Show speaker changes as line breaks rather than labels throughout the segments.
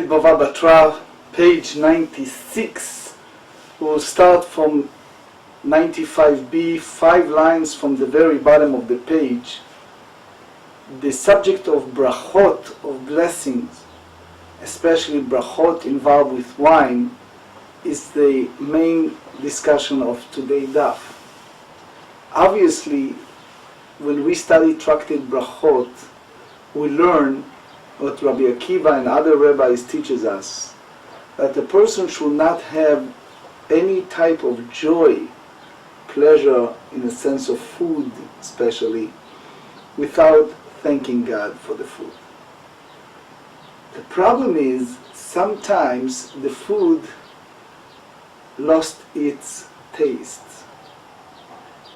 Bava Batra, page 96. We'll start from 95b, 5 lines from the very bottom of the page. The subject of brachot, of blessings, especially brachot involved with wine, is the main discussion of today's daf. Obviously, when we study Tractate Brachot, we learn what Rabbi Akiva and other rabbis teaches us, that a person should not have any type of joy, pleasure in the sense of food especially, without thanking God for the food. The problem is sometimes the food lost its taste.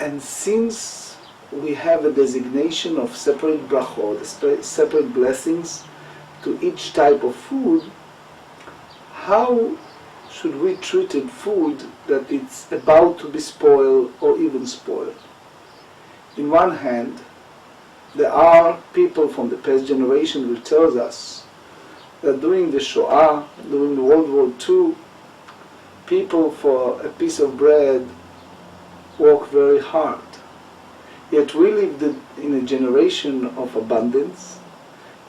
And since we have a designation of separate brachot, separate blessings to each type of food, how should we treat food that it's about to be spoiled or even spoiled? In one hand, there are people from the past generation who tells us that during the Shoah, during World War II, people for a piece of bread work very hard. Yet we lived in a generation of abundance,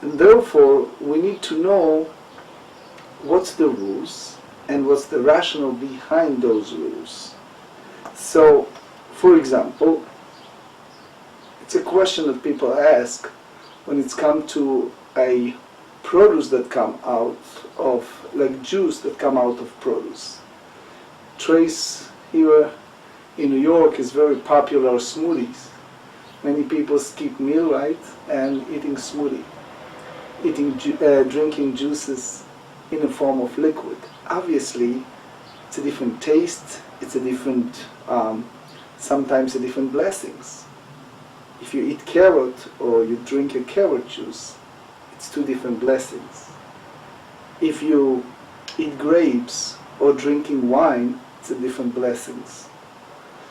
and therefore we need to know what's the rules and what's the rationale behind those rules. So, for example, it's a question that people ask when it's come to a produce that come out of, like juice that come out of produce. Trace here in New York is very popular smoothies. Many people skip meal, right, and eating smoothie, drinking juices in the form of liquid. Obviously, it's a different taste. It's a different, sometimes a different blessings. If you eat carrot or you drink a carrot juice, it's two different blessings. If you eat grapes or drinking wine, it's a different blessings.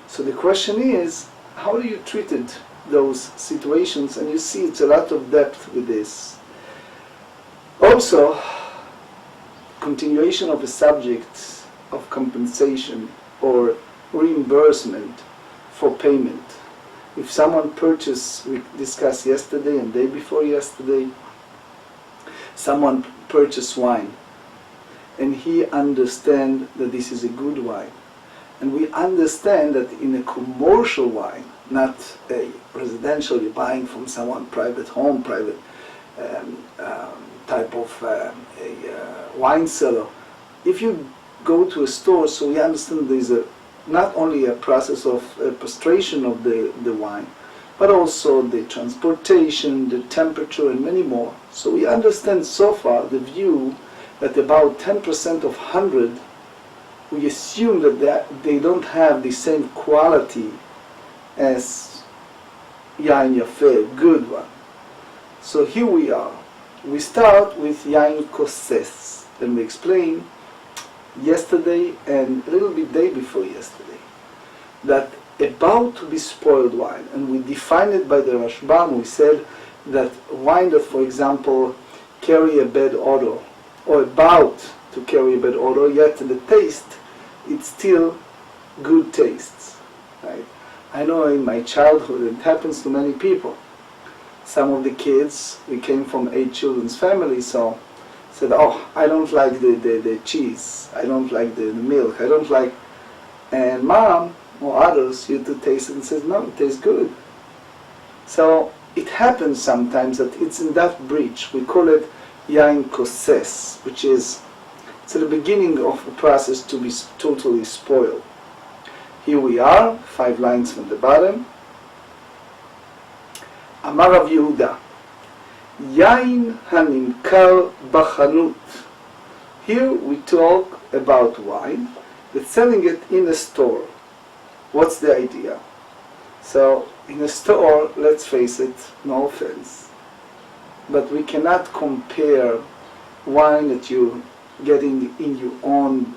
So the question is, how do you treat those situations? And you see it's a lot of depth with this. Also, continuation of a subject of compensation or reimbursement for payment. If someone purchased, we discussed yesterday and day before yesterday, someone purchased wine and he understands that this is a good wine. And we understand that in a commercial wine, not a residential, you're buying from someone, private home, private type of a wine cellar. If you go to a store, so we understand there's not only a process of pasteurization of the wine, but also the transportation, the temperature, and many more. So we understand so far the view that about 10% of 100, we assume that they don't have the same quality as Yain Yafeh, good one. So here we are. We start with Yain Koses, and we explain yesterday and a little bit day before yesterday that about to be spoiled wine, and we defined it by the Rashbam. We said that wine that, for example, carry a bad odor, or about to carry a bad odor, yet the taste, it's still good tastes, right? I know in my childhood, it happens to many people. Some of the kids, we came from 8 children's family, so said, oh, I don't like the cheese, I don't like the milk, I don't like, and mom or others used to taste it and says, no, it tastes good. So it happens sometimes that it's in that breach. We call it Yain Koses, which is, it's at the beginning of a process to be totally spoiled. Here we are, 5 lines from the bottom. Amar Rav Yehuda, Yain hanimkar bachanut. Here we talk about wine that's selling it in a store. What's the idea? So in a store, let's face it, no offense, but we cannot compare wine that you're getting in your own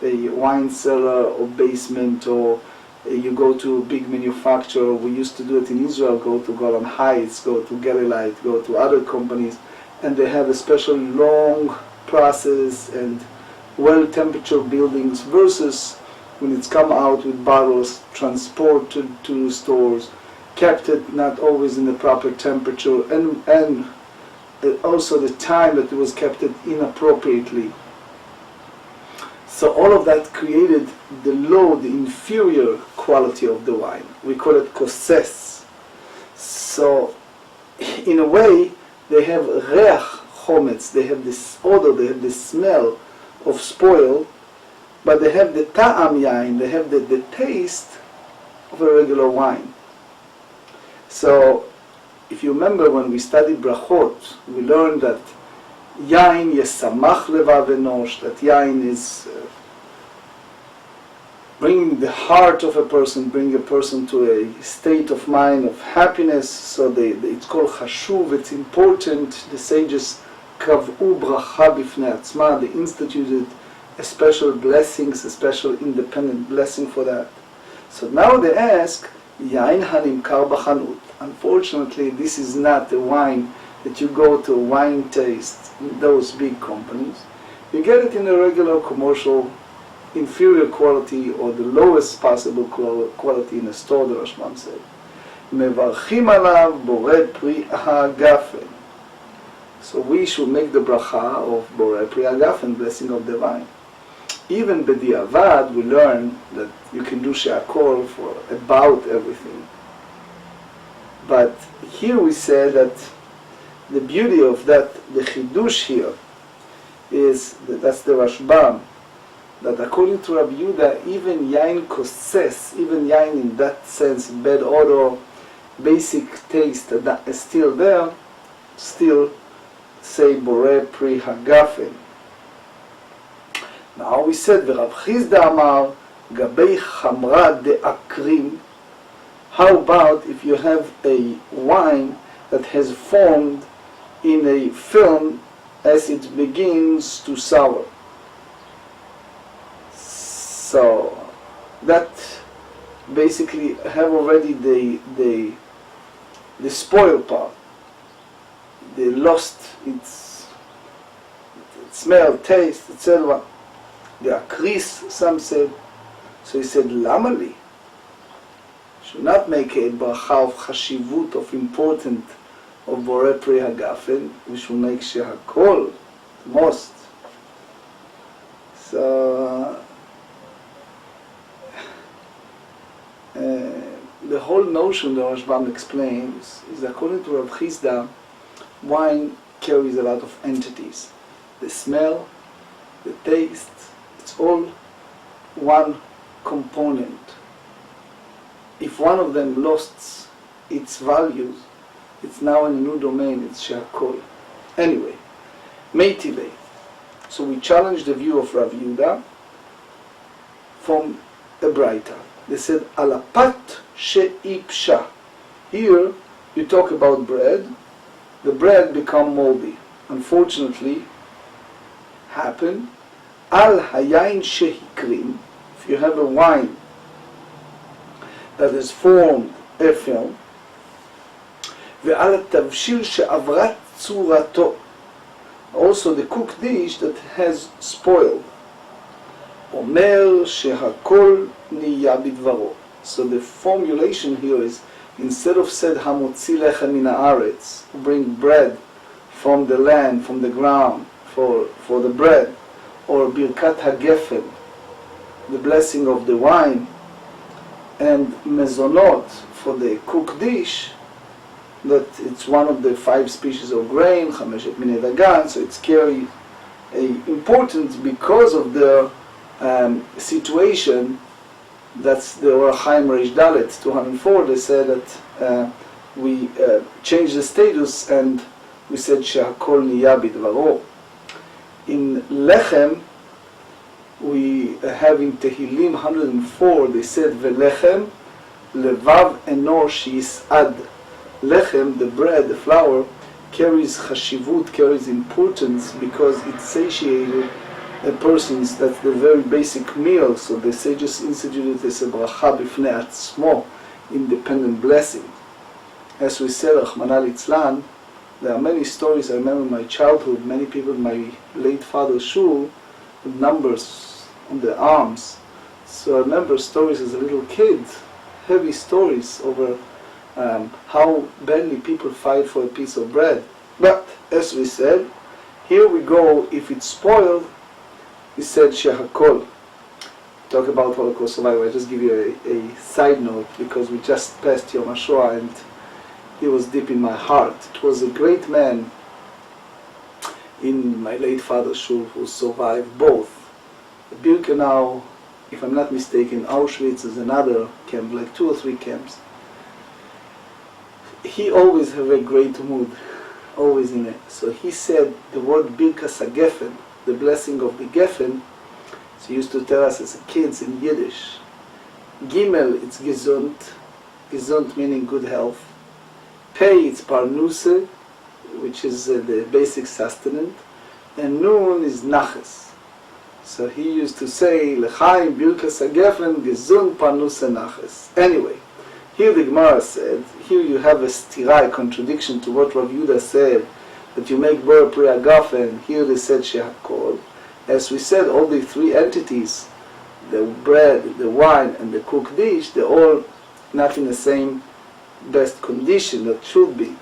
wine cellar or basement, or you go to a big manufacturer. We used to do it in Israel, go to Golan Heights, go to Galilee, go to other companies, and they have a special long process and well-temperature buildings versus when it's come out with bottles, transported to stores, kept it not always in the proper temperature, and also the time that it was kept it inappropriately. So all of that created the low, the inferior quality of the wine. We call it koses. So in a way, they have reach chometz, they have this odor, they have this smell of spoil, but they have the ta'am yain, they have the taste of a regular wine. So if you remember when we studied brachot, we learned that yain yesamach levav enosh, that yain is bringing the heart of a person, bringing a person to a state of mind of happiness. So it's called chashuv, it's important. The sages kav'u bracha bifnei atzma, they instituted a special blessings, a special independent blessing for that. So now they ask, yain hanimkar b'chanut. Unfortunately, this is not the wine that you go to wine taste in those big companies. You get it in a regular commercial inferior quality or the lowest possible quality in a store, the Rashbam said. Mevarchim alav borei pri hagafen. So we should make the bracha of borei pri hagafen, blessing of the wine. Even b'diavad, we learn that you can do she'akol for about everything. But here we say that the beauty of that, the chidush here, is that's the Rashbam, that according to Rabbi Yehuda, even yain koses, even yain in that sense, bad odor, basic taste that is still there, still say borei pri hagafen. Now we said, v'Rav Chizda amar, gabei chamra de akrim. How about if you have a wine that has formed in a film as it begins to sour? So that basically have already the spoiled part. They lost its smell, taste, etc. The akris, some said. So he said, lamali. Should not make a bracha of chashivut, of important, of borei pri hagafen. We should make shehakol, most. So the whole notion the Rashbam explains is according to Rav Chizda, wine carries a lot of entities. The smell, the taste, it's all one component. If one of them lost its values, it's now in a new domain, it's she'akol. Anyway, meitivei. So we challenge the view of Rav Yehuda from a Braita. They said, alapat she'ipsha. Here, you talk about bread. The bread become moldy. Unfortunately, happen. Al hayain shehikrim. If you have a wine that is formed a film, ועל התבשיל שעברה צורתו, also the cooked dish that has spoiled, אומר שהכל נהיה בדברו. So the formulation here is, instead of said המוציא לחם מן הארץ, bring bread from the land, from the ground, for the bread, or birkat hagefel, the blessing of the wine, and mezonot for the cooked dish, that it's one of the 5 species of grain, chameshet minei dagan, so it's carried a importance because of the situation. That's the Or Chaim Reish Dalet 204. They said that we changed the status and we said שהכל נהיה בדברו. In lechem, we have in Tehillim 104, they said velechem levav enosh yis'ad. Lechem, the bread, the flour, carries chashivut, carries importance because it satiated a person's, that's the very basic meal. So the sages instituted as a bracha bifnei atzmo, independent blessing. As we said, Rachmana litzlan, There are many stories. I remember in my childhood, many people in my late father's shul with numbers on their arms. So I remember stories as a little kid, heavy stories over how badly people fight for a piece of bread. But as we said, here we go, if it's spoiled, he said shehakol. Talk about Holocaust survivor. I just give you a side note because we just passed Yom HaShoah and he was deep in my heart. It was a great man in my late father's shul who survived both. Birkenau, if I'm not mistaken, Auschwitz is another camp, like 2 or 3 camps. He always had a great mood, always in it. So he said the word Birkas HaGefen, the blessing of the Geffen. So he used to tell us as kids in Yiddish. Gimel, it's gesund, gesund meaning good health. Pei, it's parnuse, which is the basic sustenance. And nun is naches. So he used to say, L'chaim Birkas HaGefen, gesund parnuse naches. Anyway, here the Gemara said, here you have a stira, a contradiction to what Rav Yehuda said, that you make bor pri agafen. Here they said shehakol. As we said, all the 3 entities, the bread, the wine, and the cooked dish, they're all not in the same best condition that should be.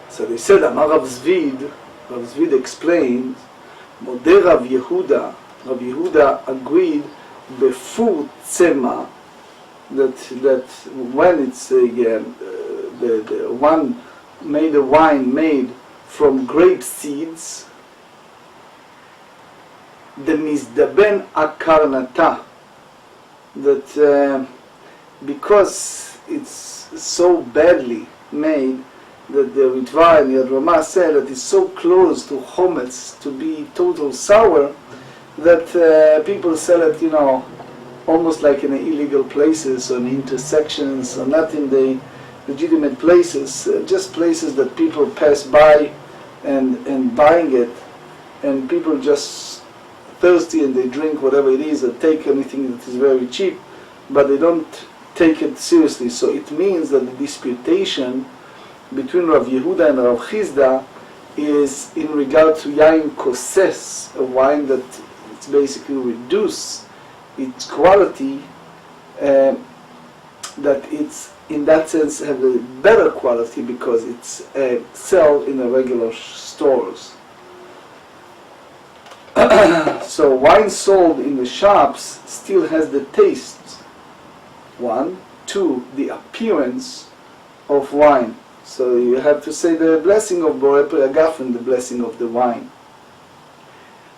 So they said, Amar Rav Zvid explained, Modeh Rav Yehuda agreed befur tzema, that when it's the one made a wine made from grape seeds, the mizdaben akarnata, that because it's so badly made, that the Ritva and Yad Ramah said that it's so close to chometz, to be total sour, that people sell it, almost like in illegal places, or in intersections, or not in the legitimate places, just places that people pass by and buying it, and people just thirsty and they drink whatever it is, or take anything that is very cheap, but they don't take it seriously. So it means that the disputation between Rav Yehuda and Rav Chizda is in regard to yain koses, a wine that it's basically reduced its quality, that it's in that sense have a better quality because it's sell in the regular stores. So wine sold in the shops still has the taste. 1, 2, the appearance of wine. So you have to say the blessing of Borei Pri Agafen, the blessing of the wine.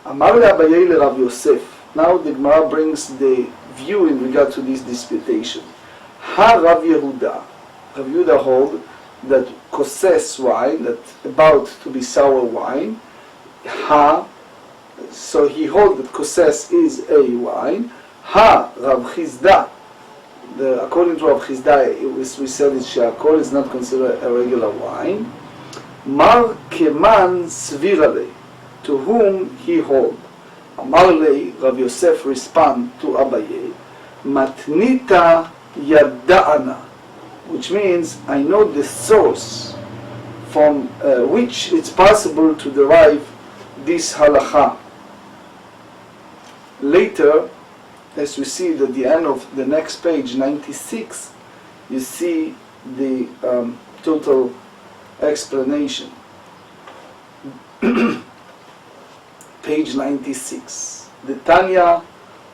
Amar Abaye le Rav Yosef. Now the Gemara brings the view in regard to this disputation. Ha Rav Yehuda. Rav Yehuda hold that koses wine, that about to be sour wine. Ha, so he holds that koses is a wine. Ha Rav Chizda. According to Rav Chizda, we said that she'akol is not considered a regular wine. Mar keman svirale, to whom he hold. Amar le, Rav Yosef respond to Abaye, matnita yada'ana, which means I know the source from which it's possible to derive this halacha. Later, as we see at the end of the next page, 96, you see the total explanation. Page 96. The Tanya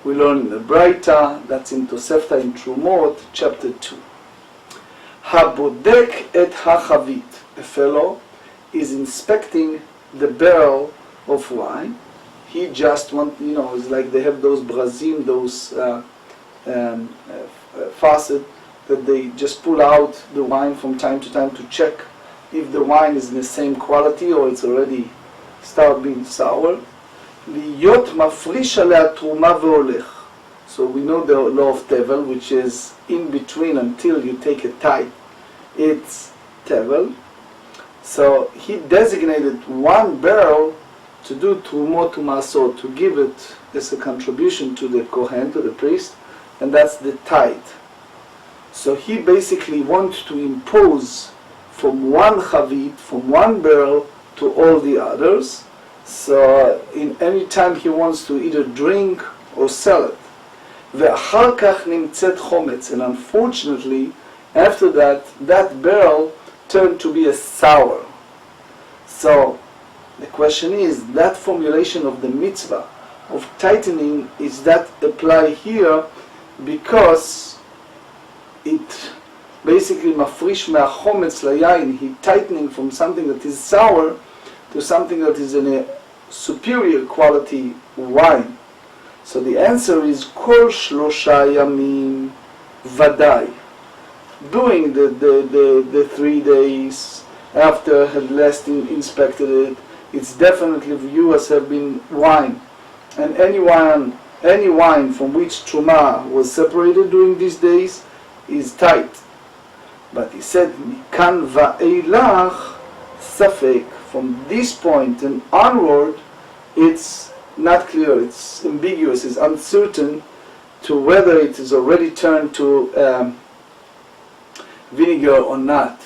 we learn in the Braita, that's in Tosefta in Trumot, chapter 2. Habodek et hachavit. A fellow is inspecting the barrel of wine. He just wants, it's like they have those brazim, those faucet that they just pull out the wine from time to time to check if the wine is in the same quality or it's already start being sour. Liyot mafrish alea truma veolech. So we know the law of tevel, which is in between until you take a tithe. It's tevel. So he designated one barrel to do trumot umasot, to give it as a contribution to the kohen, to the priest, and that's the tithe. So he basically wants to impose from one chavit, from one barrel to all the others. So in any time he wants to either drink or sell it. ואחר כך נמצאת חומץ, and unfortunately after that, that barrel turned to be a sour. So the question is, that formulation of the mitzvah of tightening, is that apply here because it basically mafrish מהחומץ ליין, he tightening from something that is sour to something that is in a superior quality wine. So the answer is כל שלושה ימים ודאי. During the 3 days after had last inspected it, it's definitely viewed as have been wine. And any wine from which truma was separated during these days is tight. But he said, מכאן ואילך ספק. From this point and onward, it's not clear, it's ambiguous, it's uncertain to whether it is already turned to vinegar or not.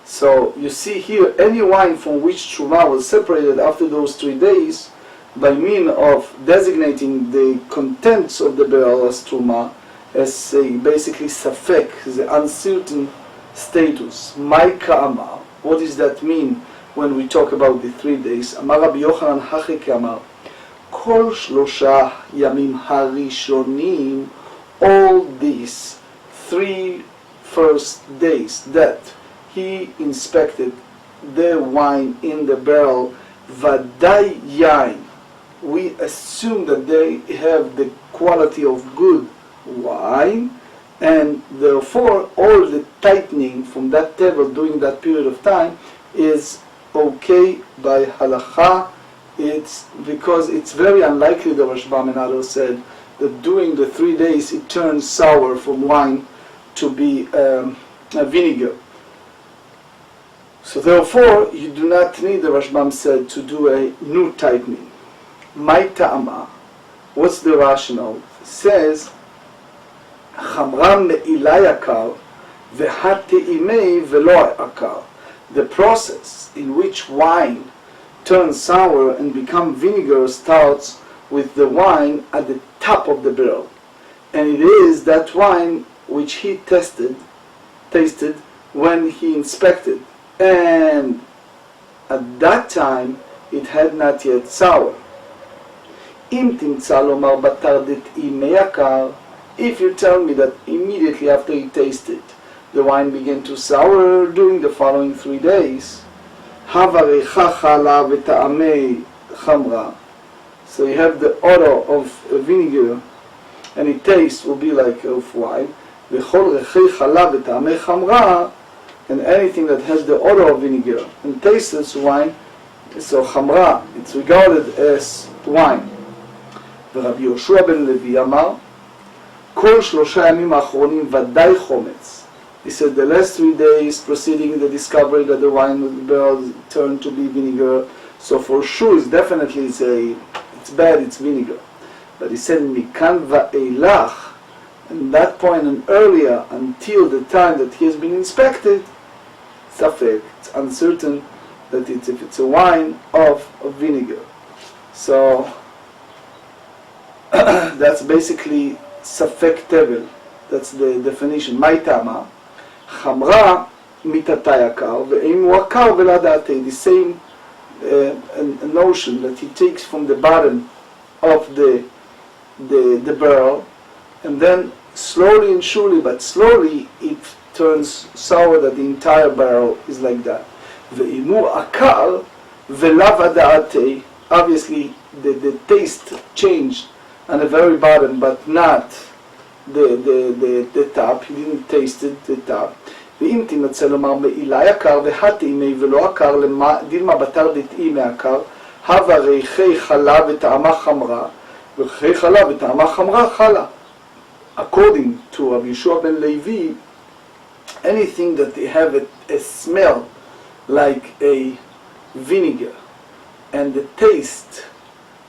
So you see here, any wine from which truma was separated after those 3 days, by means of designating the contents of the barrel as truma, as basically safek, the uncertain status. Mai ka'amar. What does that mean when we talk about the 3 days? Amar Rabbi Yochanan hachi k'amar. Kol shlosha yamim harishonim. All these 3 first days that he inspected the wine in the barrel, vadai yain, we assume that they have the quality of good wine, and therefore all the tightening from that table during that period of time is okay by halacha. It's because it's very unlikely, the Rashbam and others said, that during the 3 days it turns sour from wine to be a vinegar. So therefore you do not need, the Rashbam said, to do a new tightening. Mai ta'ama, what's the rationale? It says, Chamra me'ila yakar v'hate'imei v'lo akar. The process in which wine turns sour and becomes vinegar starts with the wine at the top of the barrel. And it is that wine which he tasted when he inspected. And at that time it had not yet sour. Im timtza lomar batar det'i meyakar. If you tell me that immediately after he tasted, the wine began to sour during the following 3 days, havarecha chala v'ta'amei chamra. So you have the odor of vinegar, and its taste will be like of wine. V'chol rechei chala v'ta'amei chamra, and anything that has the odor of vinegar and tastes as wine, so chamra, it's regarded as wine. ורבי יהושע בן לוי אמר, כל 3 ימים האחרונים ודאי חומץ. He said the last 3 days preceding the discovery that the wine barrel turned to be vinegar, so for sure it's definitely it's bad, it's vinegar. But he said מכאן ואילך, and that point and earlier until the time that he has been inspected, safek, it's uncertain that if it's a wine of vinegar. So that's basically safek tevel. That's the definition. Mai tama, chamra mitatay akar, ve'im hu akar v'la da'atei. The same notion that he takes from the bottom of the barrel, and then slowly and surely, but slowly, it turns sour, that the entire barrel is like that. Ve'im hu akar v'la da'atei. Obviously, the taste changed on the very bottom, but not the top. He didn't taste it, the top. ואם תמצא לומר מעילה יקר והטעימי ולא עקר דילמה בתר דתאי מעקר, הווה ריחי חלה וטעמה חמרה, וריחי חלה וטעמה חמרה חלה. According to Rabbi Yeshua ben Levi, anything that they have a smell like a vinegar and the taste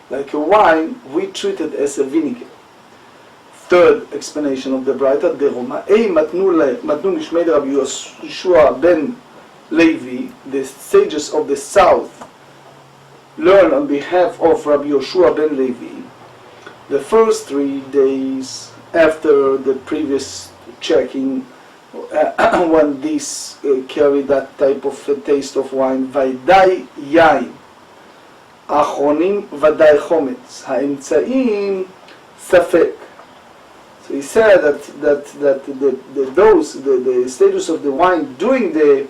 like a wine, we treat it as a vinegar. Third explanation of the Braita, Deroma. Ei matnu lishmei Rabbi Yeshua ben Levi, the sages of the south, learn on behalf of Rabbi Yoshua ben Levi, the first 3 days after the previous checking, when these carry that type of taste of wine, Vaidai yain, Achronim Vadai chometz, Ha'emtzaim safek. So he said that the status of the wine during the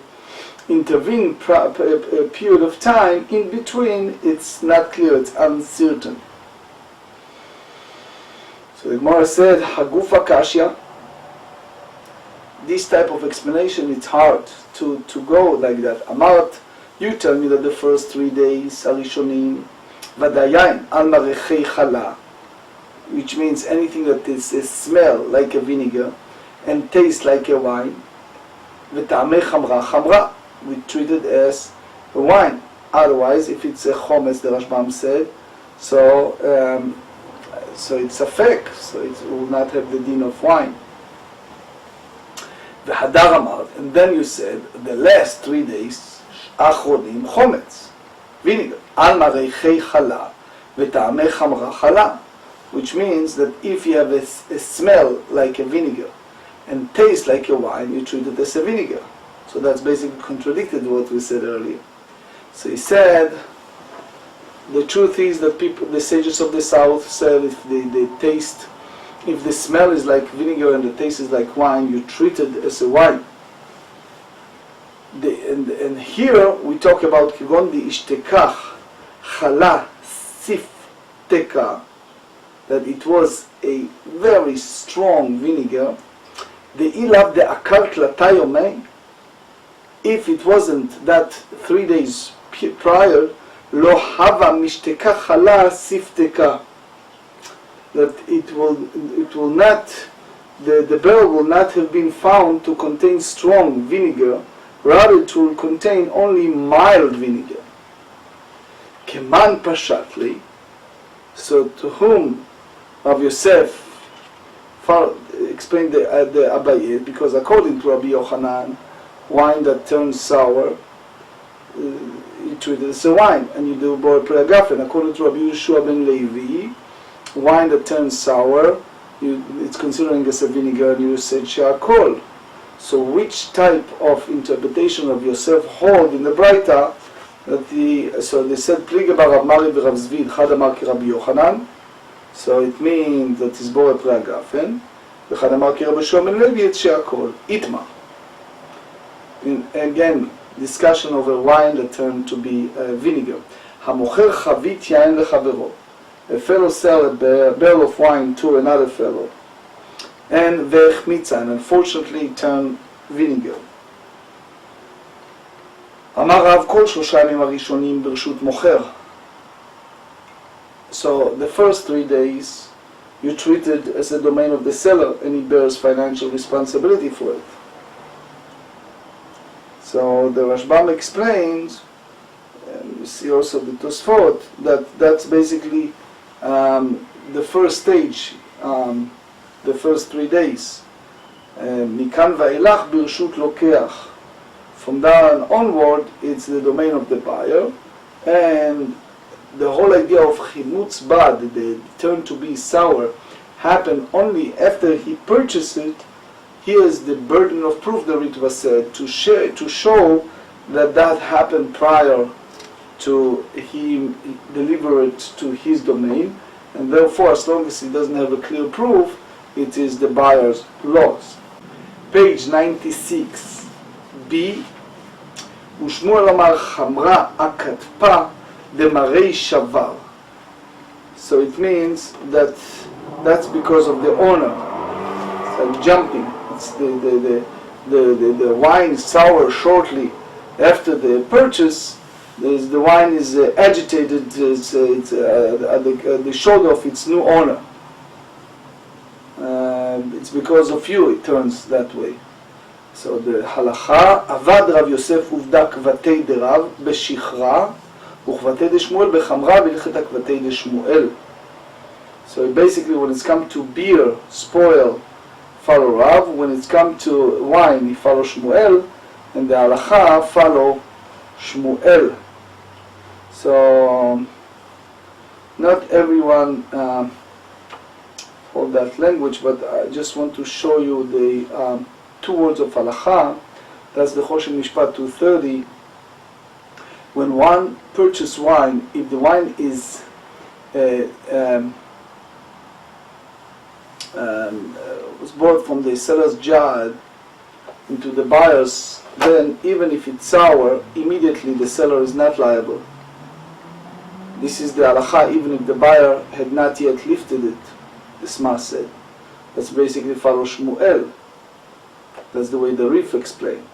intervening period of time in between, it's not clear, it's uncertain. So the Gemara said, Hagufa Kashya. This type of explanation, it's hard to go like that. Amart, you tell me that the first 3 days, Arishonim, Vadayain, Al Marechei Chala, which means anything that is smell like a vinegar and taste like a wine, V'tamei Chamra, Chamra, we treat it as a wine. Otherwise, if it's a chometz, the Rashbam said, so it's a fake, so it will not have the din of wine. The Hadar Amar, and then you said the last 3 days, Achronim chometz, vinegar, al marechei chala, v'tamei chamra chala, which means that if you have a smell like a vinegar and taste like a wine, you treat it as a vinegar. So that's basically contradicted what we said earlier. So he said, the truth is that the sages of the south said if if the smell is like vinegar and the taste is like wine, you treat it as a wine. And here we talk about כגון דאשתכח חלה ספתקה, that it was a very strong vinegar. דאילאו דעקר תלתה יומי, if it wasn't that 3 days prior, לא הווה משתקה חלה ספתקה, that it will not, the barrel will not have been found to contain strong vinegar, rather it will contain only mild vinegar. Keman pashatli, so to whom Rav Yosef explained the Abaye, because according to Rabbi Yochanan, wine that turns sour, you treat it as a wine, and you do bor preagafen. According to Rabbi Yoshua ben Levi, wine that turns sour, it's considering as a vinegar, and you said she'akol. So which type of interpretation of Yosef hold in the Braita? So they said pliga bar Rav Mari v'Rav Zvi chad amar ki Rabbi Yochanan. So it means that is bor preagafen. V'chad amar ki Rabbi Yoshua ben Levi et she'akol. Itma. Again, discussion over wine that turned to be vinegar. Hamocher chavit yain lechavero. A fellow sell a barrel of wine to another fellow, and ve'echmitza, and unfortunately turned vinegar. Amar Rav kol shlosha yamim harishonim bershut mocher. So the first 3 days you treat it as a domain of the seller, and he bears financial responsibility for it. So the Rashbam explains, and you see also the Tosfot, that's basically the first stage, the first 3 days. Mikan va'elach birshut lokeach. From there onward, it's the domain of the buyer, and the whole idea of chimutz bad, the turn to be sour, happened only after he purchased it. Here's the burden of proof, the Ritva said, to show that happened prior to him deliver it to his domain, and therefore, as long as he doesn't have a clear proof, it is the buyer's loss. Page 96, B. Ushmuel amar chamra akatpa demarei shavar. So it means that's because of the owner. It's like jumping. It's the wine is sour shortly after the purchase. The wine is agitated. It's at the shoulder of its new owner. It's because of you it turns that way. So the halacha, avad Rav Yosef uvda kvatei de Rav beshichra ukvatei de Shmuel bechamra v'ilcheta kvatei de Shmuel. So basically, when it's come to beer, spoil, follow Rav. When it's come to wine, he follows Shmuel. and the halacha follow Shmuel. So not everyone hold that language, but I just want to show you the two words of halacha. That's the Choshen Mishpat 230. When one purchases wine, if the wine is was bought from the seller's jar into the buyer's, then even if it's sour, immediately the seller is not liable. This is the halacha even if the buyer had not yet lifted it, the Sma said. That's basically follow Shmuel. That's the way the Rif explained.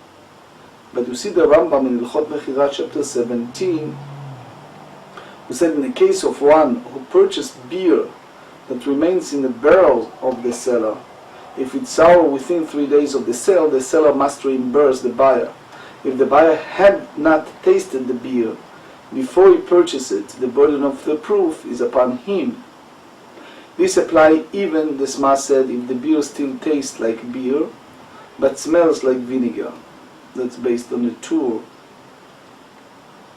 But you see the Rambam in Ilchot Mechira chapter 17, who said in the case of one who purchased beer that remains in the barrel of the seller, if it's sour within 3 days of the sale, the seller must reimburse the buyer. If the buyer had not tasted the beer before he purchased it, the burden of the proof is upon him. This applies even, the Sma said, if the beer still tastes like beer, but smells like vinegar. That's based on the tour.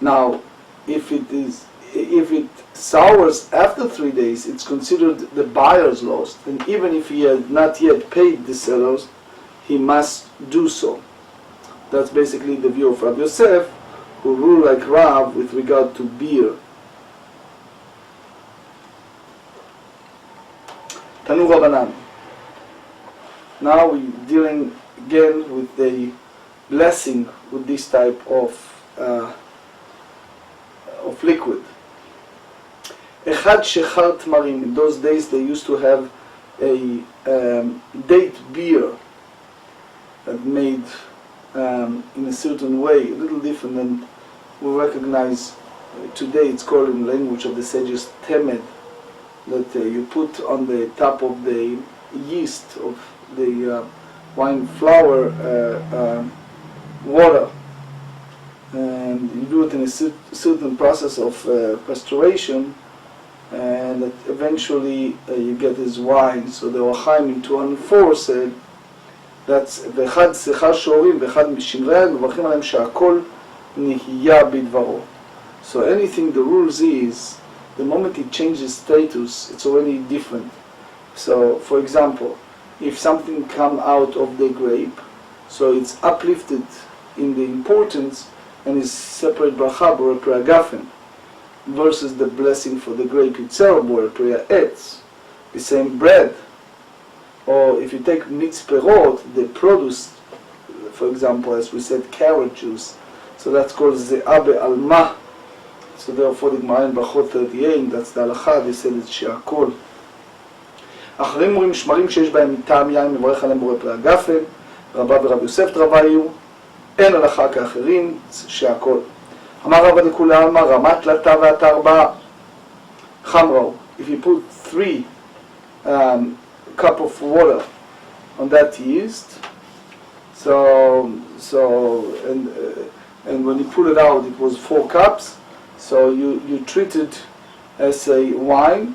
Now, if it sours after 3 days, it's considered the buyer's loss, and even if he had not yet paid the sellers, he must do so. That's basically the view of Rabbi Yosef, who ruled like Rav with regard to beer. Tanu Rabbanan. Now we're dealing again with the blessing with this type of liquid. Echad shechar tmarim. In those days they used to have a date beer that made in a certain way, a little different than we recognize today. It's called in the language of the sages temed, that you put on the top of the yeast of the wine flour water, and you do it in a certain process of pasteurization, and that eventually you get this wine. So the Ochaim in 204 said that's ואחד שיחה שורים ואחד משמריהם מברכים עליהם שהכל נהיה בדברו. So anything, the rules is the moment it changes status, it's already different. So for example, if something come out of the grape, so it's uplifted in the importance and is separate bracha b'orei priya gafen, versus the blessing for the grape itself b'orei priya etz. The same bread, or if you take mitz perot, the produce, for example, as we said, carrot juice, so that's called ze'ah be'alma. So therefore the Gemarrah in Brachot 38, that's the halacha, they said it's שהכל. אחרים אומרים שמרים שיש בהם מטעם יין מברך עליהם בורא פרי הגפן, רבא ורבי יוסף דרבה היו, אין הלכה כאחרים, שהכל. אמר רבא לכולי עלמא, רמת תלתה ועתה ארבעה. חמראו, if you put 3 cup of water on that yeast, and when you pull it out, it was 4 cups, so you treat it as a wine.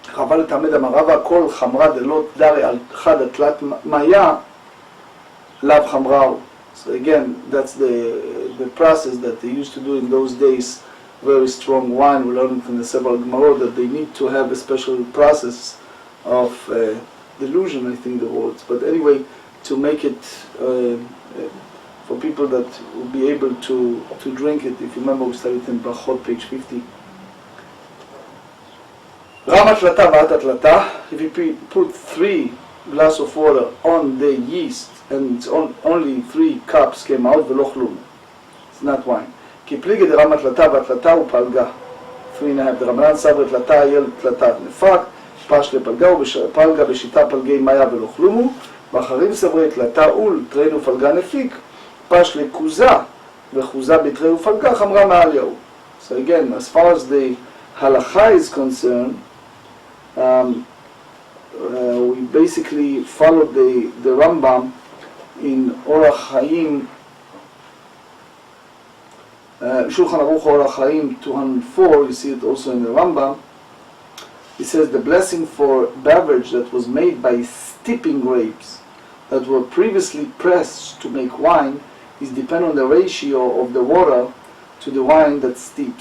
חבל לתמד אמרה והכל חמרה דלא דרי על חד התלת מיה לאו חמראו. So again, that's the process that they used to do in those days. Very strong wine, we learned from the several Gemarrah that they need to have a special process of dilution, I think the words. But anyway, to make it for people that will be able to drink it. If you remember, we studied in Brachot, page 50. Rama tlata v'ata tlata. If you put 3 glasses of water on the yeast and it's only 3 cups came out, v'lo chlum. It's not wine. כי פליגי דרמה תלתה והתלתה הוא פלגה. 3.5. דרמנן סברי תלתה יל תלתת נפק, פש לפלגה ופלגה בשיטה פלגי מיה ולא כלומו, ואחרים סברי תלתה אול תרין ופלגה נפיק, פש לכוזה וחוזה בתרי ופלגה חמרה מעליהו. So again, as far as the halacha is concerned, we basically followed the Rambam in Orach Chaim, Shulchan Aruch Orach Chaim 204. You see it also in the Rambam. It says the blessing for beverage that was made by steeping grapes that were previously pressed to make wine is depend on the ratio of the water to the wine that steep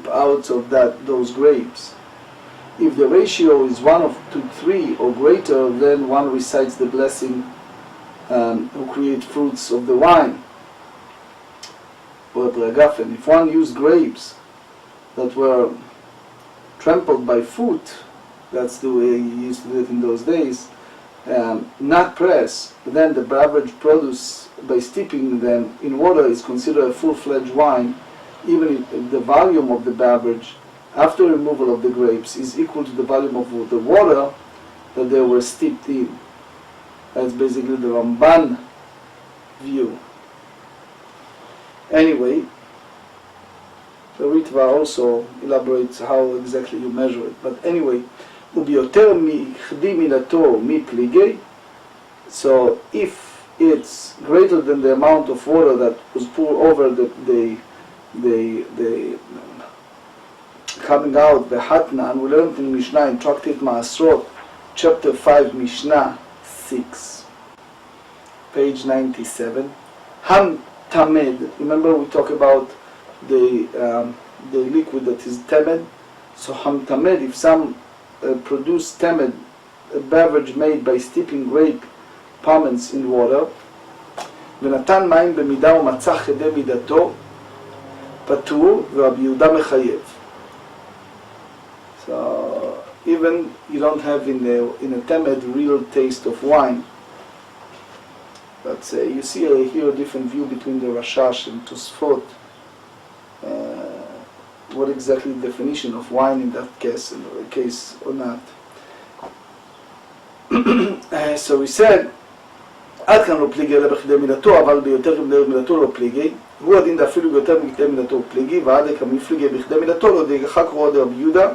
out of those grapes. If the ratio is 1:3 or greater, then one recites the blessing who create fruits of the wine. If one used grapes that were trampled by foot, that's the way you used to do it in those days, not pressed, then the beverage produced by steeping them in water is considered a full-fledged wine, even if the volume of the beverage after removal of the grapes is equal to the volume of the water that they were steeped in. That's basically the Ramban view. Anyway, the Ritva also elaborates how exactly you measure it. But anyway, ubiyoter michdi minato mi pligei. So if it's greater than the amount of water that was poured over the coming out, the hatnan, we learned in Mishnah in Tractate Maasrot, chapter 5, Mishnah 6, page 97. Ham tamed. Remember we talk about the liquid that is tamed. So ham tamed, if some produce tamed, a beverage made by steeping grape pomens in water, ונתן מים במידה ומצא חדי מידתו, פטור ורבי יהודה מחייב. So even you don't have in a tamed real taste of wine. But you see here a different view between the Rashash and Tosfot. What exactly the definition of wine in that case, or not. So we said, עד כאן לא פליגי אלא בכדי מידתו, אבל ביותר כבדי מידתו לא פליגי. הוא הדין דאפילו ביותר מכדי מידתו פליגי, ועד כמפליגי בכדי מידתו לא דיג. אחר קרוא רבי יהודה,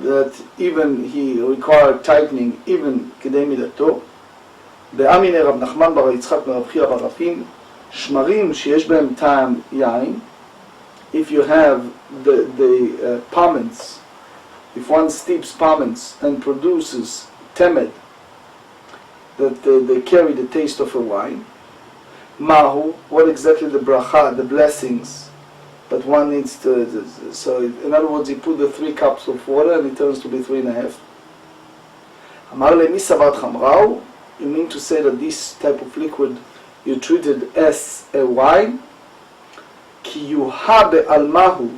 that even he required tightening even כדי מידתו. באמינא רב נחמן בר יצחק מרב חייא בר רפין, שמרים שיש בהם טעם יין, if you have the pomens, if one steeps pomens and produces tamed, that they carry the taste of a wine. Mahu, what exactly the bracha, the blessings, but one needs to, so in other words, he put the 3 cups of water and it turns to be 3.5. Amar le mi savat chamrau, you mean to say that this type of liquid you treated as a wine? Ki yuha be'almahu,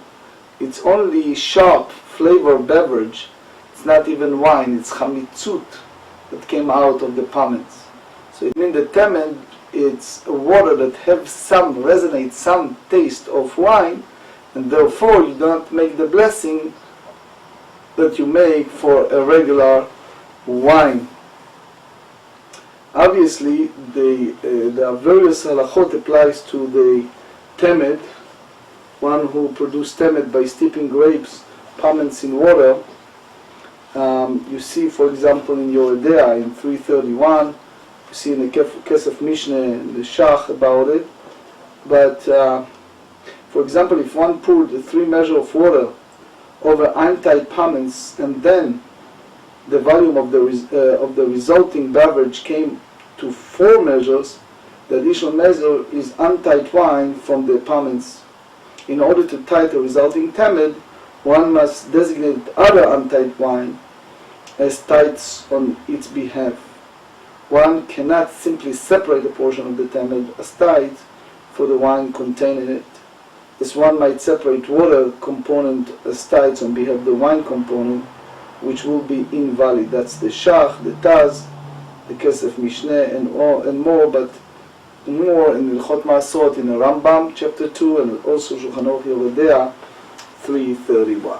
it's only sharp flavor beverage, it's not even wine, it's chamitzut that came out of the pomens. So it means the tamed, it's a water that have some, resonate some taste of wine, and therefore you don't make the blessing that you make for a regular wine. Obviously, the various halachot applies to the tamed, one who produced tamed by steeping grapes, pomens in water. You see, for example, in Yoredea in 331, you see in the Kesef Mishnah in the Shach about it. But, for example, if one poured 3 measures of water over untied pomens, and then the volume of the resulting beverage came to 4 measures, the additional measure is untied wine from the pomens. In order to tie the resulting tamed, one must designate other untied wine as tithes on its behalf. One cannot simply separate a portion of the tamed as tithes for the wine contained in it, as one might separate water component as tithes on behalf of the wine component, which will be invalid. That's the Shach, the Taz, the Kesef Mishneh, and more, but more in Ilchot Maasrot in the Rashbam, chapter 2, and also Shulchan Aruch Yoredea 331.